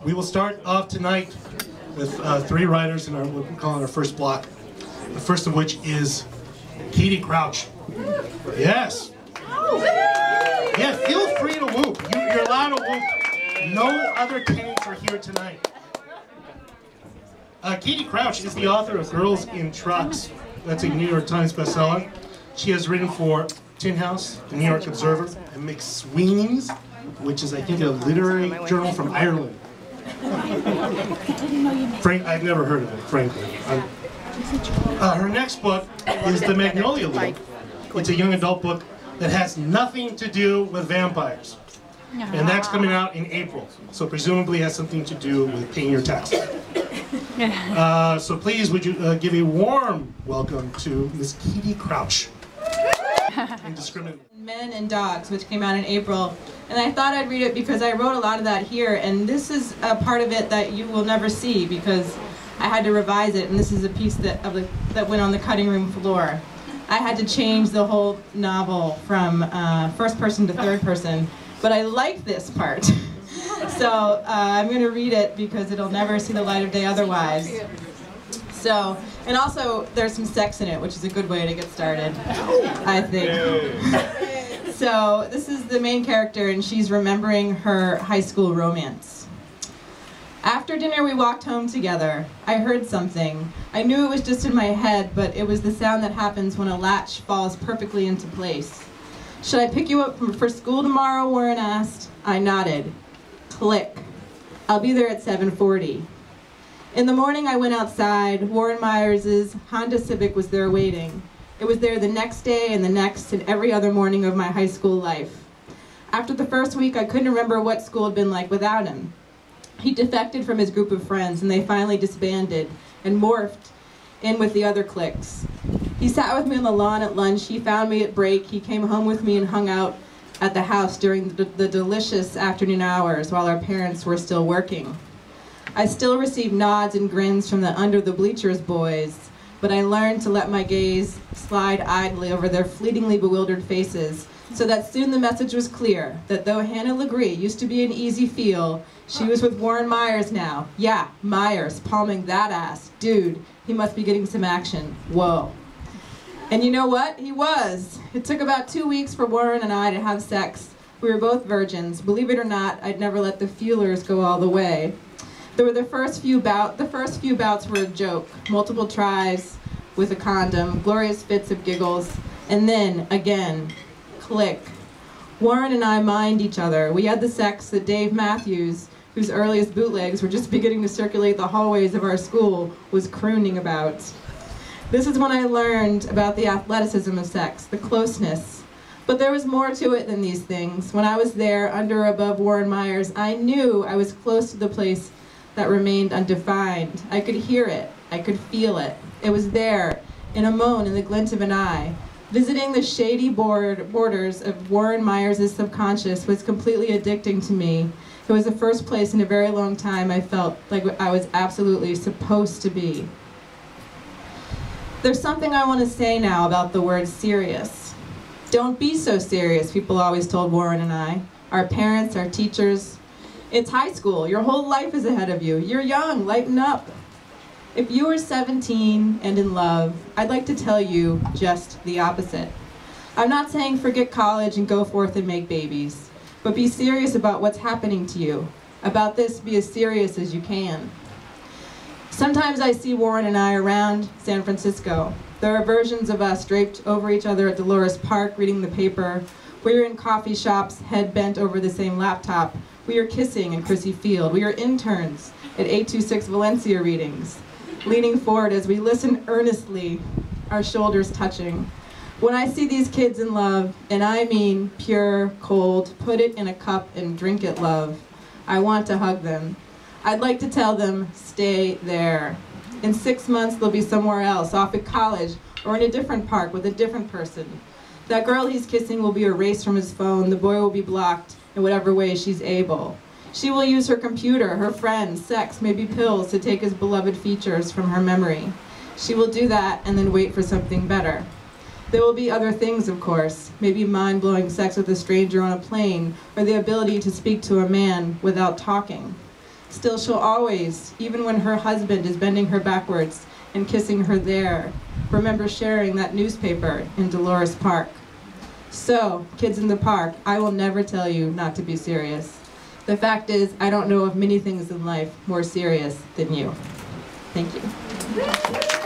We will start off tonight with three writers in our, what we call our first block. The first of which is Katie Crouch. Yes. Yeah, feel free to whoop. You're allowed to whoop. No other tenants are here tonight. Katie Crouch is the author of Girls in Trucks. That's a New York Times bestseller. She has written for Tin House, the New York Observer, and McSweeney's, which is, I think, a literary journal from Ireland. I've never heard of it, frankly. Her next book is The Magnolia League. It's a young adult book that has nothing to do with vampires. And that's coming out in April. So presumably has something to do with paying your taxes. So please, would you give a warm welcome to Miss Katie Crouch. Indiscriminate. Men and Dogs, which came out in April. And I thought I'd read it because I wrote a lot of that here, and this is a part of it that you will never see because I had to revise it, and this is a piece that went on the cutting room floor. I had to change the whole novel from first person to third person, but I like this part. So I'm going to read it because it'll never see the light of day otherwise. So, and also there's some sex in it, which is a good way to get started, I think. So this is the main character, and she's remembering her high school romance. After dinner, we walked home together. I heard something. I knew it was just in my head, but it was the sound that happens when a latch falls perfectly into place. Should I pick you up for school tomorrow, Warren asked. I nodded. Click. I'll be there at 7:40. In the morning, I went outside. Warren Myers' Honda Civic was there waiting. It was there the next day and the next and every other morning of my high school life. After the first week, I couldn't remember what school had been like without him. He defected from his group of friends, and they finally disbanded and morphed in with the other cliques. He sat with me on the lawn at lunch. He found me at break. He came home with me and hung out at the house during the delicious afternoon hours while our parents were still working. I still received nods and grins from the under the bleachers boys, but I learned to let my gaze slide idly over their fleetingly bewildered faces, so that soon the message was clear, that though Hannah Legree used to be an easy feel, she was with Warren Myers now. Yeah, Myers, palming that ass. Dude, he must be getting some action. Whoa. And you know what? He was. It took about 2 weeks for Warren and I to have sex. We were both virgins. Believe it or not, I'd never let the feelers go all the way. There were the first few bouts were a joke. Multiple tries with a condom, glorious fits of giggles, and then, again, click. Warren and I mined each other. We had the sex that Dave Matthews, whose earliest bootlegs were just beginning to circulate the hallways of our school, was crooning about. This is when I learned about the athleticism of sex, the closeness. But there was more to it than these things. When I was there, under or above Warren Myers, I knew I was close to the place that remained undefined. I could hear it. I could feel it. It was there, in a moan, in the glint of an eye. Visiting the shady borders of Warren Myers' subconscious was completely addicting to me. It was the first place in a very long time I felt like I was absolutely supposed to be. There's something I want to say now about the word serious. Don't be so serious, people always told Warren and I. Our parents, our teachers. It's high school. Your whole life is ahead of you. You're young. Lighten up. If you are 17 and in love, I'd like to tell you just the opposite. I'm not saying forget college and go forth and make babies, but be serious about what's happening to you. About this, be as serious as you can. Sometimes I see Warren and I around San Francisco. There are versions of us draped over each other at Dolores Park reading the paper. We are in coffee shops, head bent over the same laptop. We are kissing in Crissy Field. We are interns at 826 Valencia readings, leaning forward as we listen earnestly, our shoulders touching. When I see these kids in love, and I mean pure, cold, put it in a cup and drink it love, I want to hug them. I'd like to tell them, stay there. In 6 months, they'll be somewhere else, off at college, or in a different park with a different person. That girl he's kissing will be erased from his phone. The boy will be blocked in whatever way she's able. She will use her computer, her friends, sex, maybe pills to take his beloved features from her memory. She will do that and then wait for something better. There will be other things, of course, maybe mind-blowing sex with a stranger on a plane, or the ability to speak to a man without talking. Still she'll always, even when her husband is bending her backwards and kissing her there, remember sharing that newspaper in Dolores Park. So, kids in the park, I will never tell you not to be serious. The fact is, I don't know of many things in life more serious than you. Thank you.